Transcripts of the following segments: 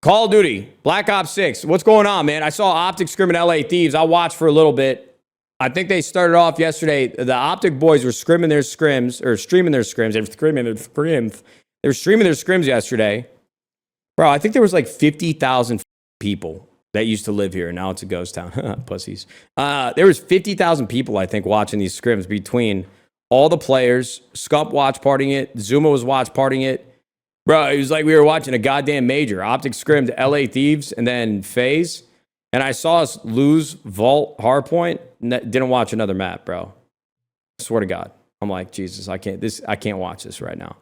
Call of Duty, Black Ops 6. What's going on, man? I saw OpTic scrim and LA Thieves. I watched for a little bit. I think they started off yesterday. The OpTic boys were streaming their scrims. They were streaming their scrims yesterday. Bro, I think there was like 50,000 people that used to live here. Now it's a ghost town. Pussies. There was 50,000 people, I think, watching these scrims between all the players. Scump watch partying it. Zuma was watch partying it. Bro, it was like we were watching a goddamn major. OpTic scrimmed LA Thieves and then FaZe. And I saw us lose Vault Hardpoint. Didn't watch another map, bro. I swear to God. I'm like, Jesus, I can't watch this right now.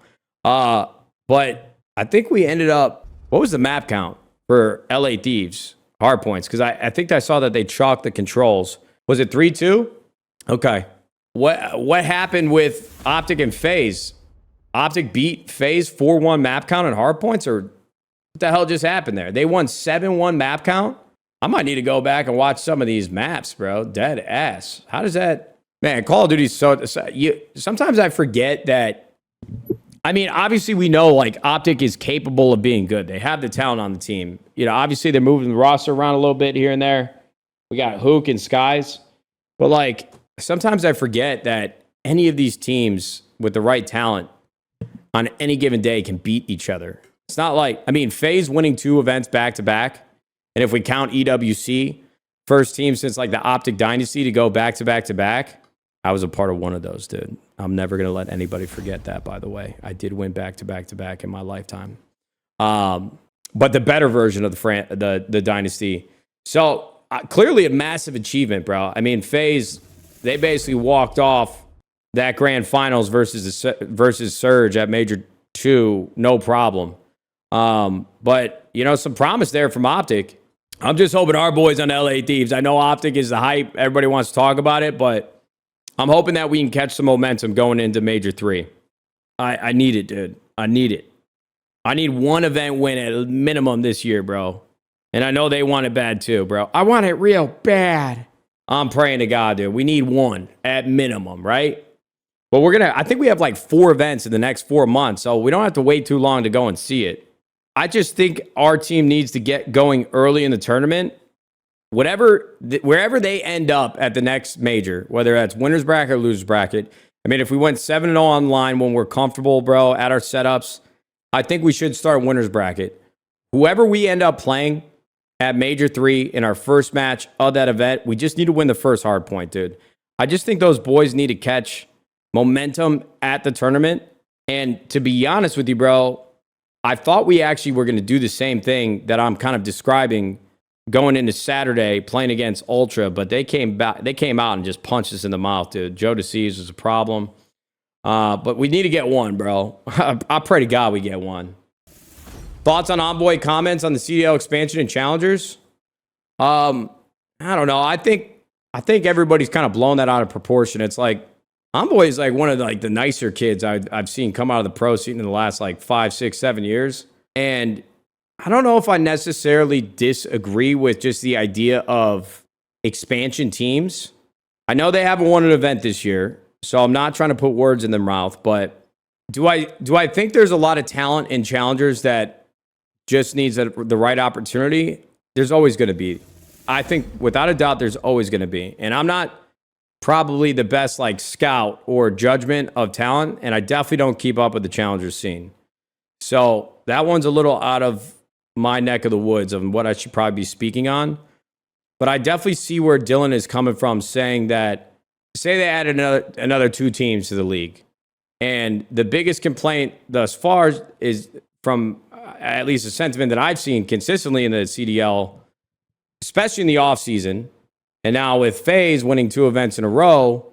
But I think we ended up, what was the map count for LA Thieves Hardpoints? Because I think I saw that they chalked the controls. Was it 3-2? Okay. What happened with OpTic and FaZe? OpTic beat FaZe 4-1 map count and hardpoints, or what the hell just happened there? They won 7-1 map count? I might need to go back and watch some of these maps, bro. Dead ass. How does that... Man, Call of Duty sometimes I forget that... I mean, obviously we know, like, OpTic is capable of being good. They have the talent on the team. You know, obviously they're moving the roster around a little bit here and there. We got Hook and Skies. But, like, sometimes I forget that any of these teams with the right talent on any given day can beat each other. It's not like, I mean, FaZe winning 2 events back-to-back, and if we count EWC, first team since like the OpTic Dynasty to go back-to-back-to-back, I was a part of one of those, dude. I'm never going to let anybody forget that, by the way. I did win back-to-back-to-back in my lifetime. But the better version of the Dynasty. So, clearly a massive achievement, bro. I mean, FaZe, they basically walked off that grand finals versus Surge at Major 2, no problem. But, you know, some promise there from OpTic. I'm just hoping our boys on LA Thieves, I know OpTic is the hype. Everybody wants to talk about it, but I'm hoping that we can catch some momentum going into Major 3. I need it, dude. I need it. I need one event win at a minimum this year, bro. And I know they want it bad too, bro. I want it real bad. I'm praying to God, dude. We need one at minimum, right? But I think we have like 4 events in the next 4 months, so we don't have to wait too long to go and see it. I just think our team needs to get going early in the tournament. Wherever they end up at the next major, whether that's winner's bracket or loser's bracket. I mean, if we went 7-0 online when we're comfortable, bro, at our setups, I think we should start winner's bracket. Whoever we end up playing at Major 3 in our first match of that event, we just need to win the first hard point, dude. I just think those boys need to catch momentum at the tournament. And to be honest with you, bro, I thought we actually were going to do the same thing that I'm kind of describing going into Saturday playing against Ultra, but they came out and just punched us in the mouth, dude. Joe DeCease was a problem. But we need to get one, bro. I pray to God we get one. Thoughts on Envoy comments on the CDL expansion and challengers? I don't know. I think everybody's kind of blown that out of proportion. It's like Envoy is like one of the nicer kids I've seen come out of the pro scene in the last like 5, 6, 7 years. And I don't know if I necessarily disagree with just the idea of expansion teams. I know they haven't won an event this year, so I'm not trying to put words in their mouth, but do I think there's a lot of talent in challengers that just needs the right opportunity? There's always going to be. I think without a doubt there's always going to be. And I'm not probably the best like scout or judgment of talent, and I definitely don't keep up with the challenger scene. So that one's a little out of my neck of the woods of what I should probably be speaking on. But I definitely see where Dylan is coming from, saying that, say they added another 2 teams to the league. And the biggest complaint thus far is from at least a sentiment that I've seen consistently in the CDL, especially in the offseason. And now with FaZe winning 2 events in a row,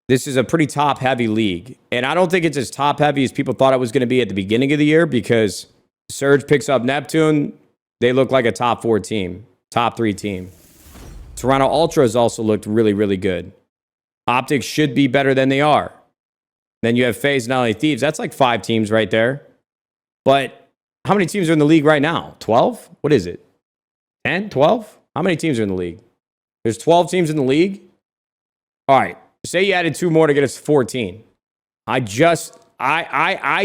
this is a pretty top-heavy league. And I don't think it's as top-heavy as people thought it was going to be at the beginning of the year, because Surge picks up Neptune. They look like a top 4 team, top 3 team. Toronto Ultras also looked really, really good. OpTic should be better than they are. Then you have FaZe and LA Thieves. That's like 5 teams right there. But how many teams are in the league right now? 12? What is it? 10? 12? How many teams are in the league? There's 12 teams in the league. All right. Say you added 2 more to get us to 14. I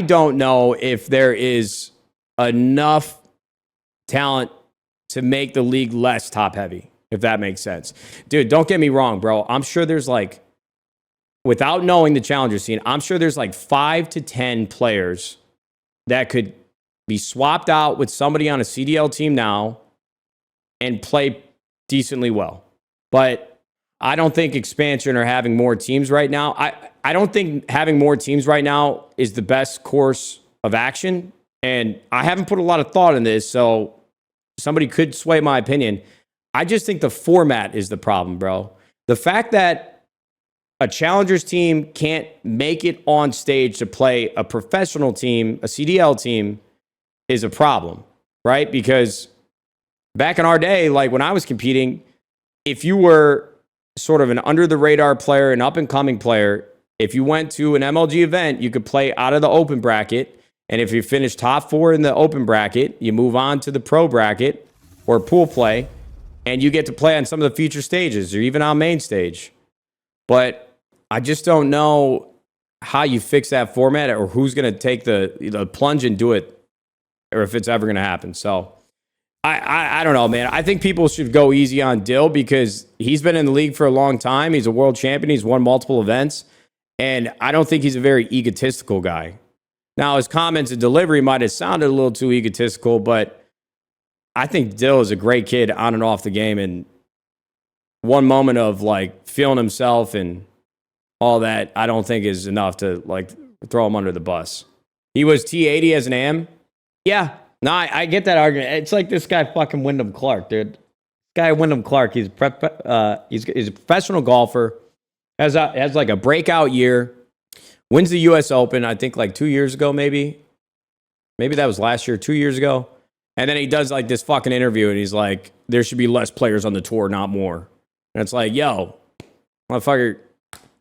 don't know if there is enough talent to make the league less top heavy, if that makes sense. Dude, don't get me wrong, bro. I'm sure there's like, without knowing the challenger scene, I'm sure there's like 5 to 10 players that could be swapped out with somebody on a CDL team now and play decently well. But I don't think expansion or having more teams right now, I don't think having more teams right now is the best course of action. And I haven't put a lot of thought in this, so somebody could sway my opinion. I just think the format is the problem, bro. The fact that a challengers team can't make it on stage to play a professional team, a CDL team, is a problem, right? Because back in our day, like when I was competing, if you were sort of an under-the-radar player, an up-and-coming player, if you went to an MLG event, you could play out of the open bracket. And if you finish top 4 in the open bracket, you move on to the pro bracket or pool play, and you get to play on some of the feature stages or even on main stage. But I just don't know how you fix that format or who's going to take the plunge and do it, or if it's ever going to happen. So I don't know, man. I think people should go easy on Dill because he's been in the league for a long time. He's a world champion. He's won multiple events. And I don't think he's a very egotistical guy. Now, his comments and delivery might have sounded a little too egotistical, but I think Dill is a great kid on and off the game. And one moment of like feeling himself and all that, I don't think is enough to like throw him under the bus. He was T80 as an AM. Yeah. No, I get that argument. It's like this guy fucking Wyndham Clark, dude. This guy Wyndham Clark, he's a professional golfer, has like a breakout year, wins the U.S. Open, I think like 2 years ago, maybe that was last year, 2 years ago, and then he does like this fucking interview, and he's like, there should be less players on the tour, not more. And it's like, yo, motherfucker,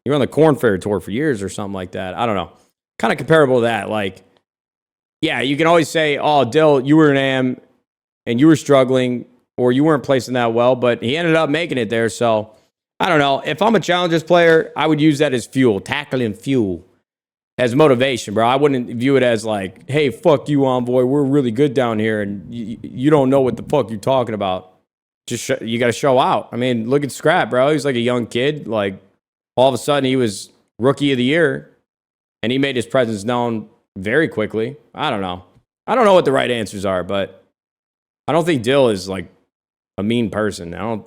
you're on the Corn Fair tour for years or something like that. I don't know. Kind of comparable to that, like. Yeah, you can always say, oh, Dill, you were an AM and you were struggling or you weren't placing that well, but he ended up making it there. So, I don't know. If I'm a challengers player, I would use that as fuel, tackling fuel, as motivation, bro. I wouldn't view it as like, hey, fuck you, Envoy. We're really good down here and you don't know what the fuck you're talking about. Just you got to show out. I mean, look at Scrap, bro. He's like a young kid. Like, all of a sudden, he was rookie of the year and he made his presence known very quickly. I don't know. I don't know what the right answers are, but I don't think Dill is like a mean person. I don't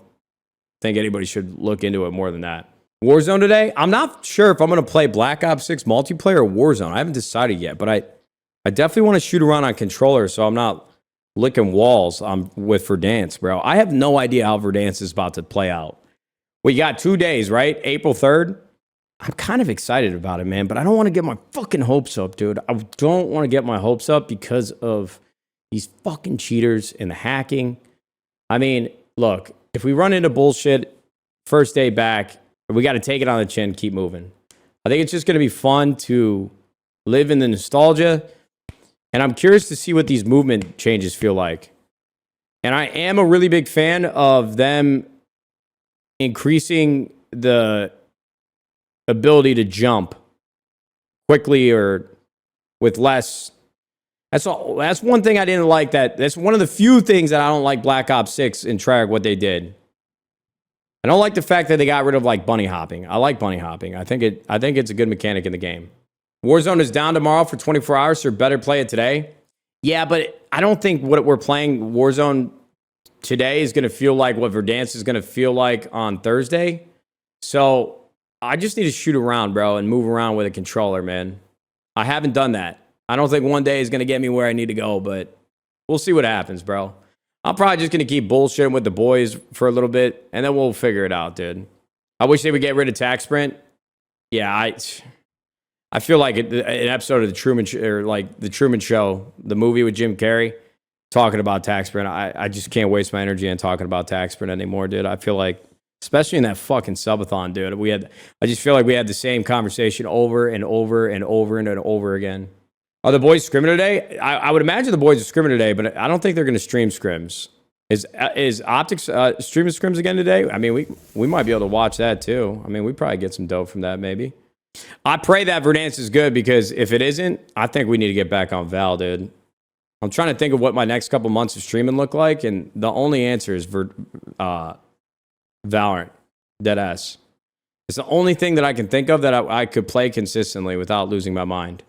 think anybody should look into it more than that. Warzone today? I'm not sure if I'm going to play Black Ops 6 multiplayer or Warzone. I haven't decided yet, but I definitely want to shoot around on controller so I'm not licking walls with Verdansk, bro. I have no idea how Verdansk is about to play out. We got 2 days, right? April 3rd. I'm kind of excited about it, man, but I don't want to get my fucking hopes up, dude. I don't want to get my hopes up because of these fucking cheaters and the hacking. I mean, look, if we run into bullshit first day back, we got to take it on the chin, keep moving. I think it's just going to be fun to live in the nostalgia, and I'm curious to see what these movement changes feel like. And I am a really big fan of them increasing the ability to jump quickly or with less. That's all. That's one thing I didn't like. That's one of the few things that I don't like Black Ops 6 in Treyarch, what they did. I don't like the fact that they got rid of like bunny hopping. I like bunny hopping. I think it's a good mechanic in the game. Warzone is down tomorrow for 24 hours, so better play it today. Yeah, but I don't think what we're playing Warzone today is going to feel like what Verdansk is going to feel like on Thursday. So I just need to shoot around, bro, and move around with a controller, man. I haven't done that. I don't think one day is going to get me where I need to go, but we'll see what happens, bro. I'm probably just going to keep bullshitting with the boys for a little bit, and then we'll figure it out, dude. I wish they would get rid of Tac Sprint. Yeah, I feel like an episode of the Truman Show, the movie with Jim Carrey, talking about Tac Sprint. I just can't waste my energy on talking about Tac Sprint anymore, dude. I feel like, especially in that fucking subathon, dude. I just feel like we had the same conversation over and over and over and over again. Are the boys scrimming today? I would imagine the boys are scrimming today, but I don't think they're going to stream Scrims. Is OpTic streaming Scrims again today? I mean, we might be able to watch that too. I mean, we probably get some dope from that maybe. I pray that Verdansk is good because if it isn't, I think we need to get back on Val, dude. I'm trying to think of what my next couple months of streaming look like, and the only answer is Valorant, deadass. It's the only thing that I can think of that I could play consistently without losing my mind.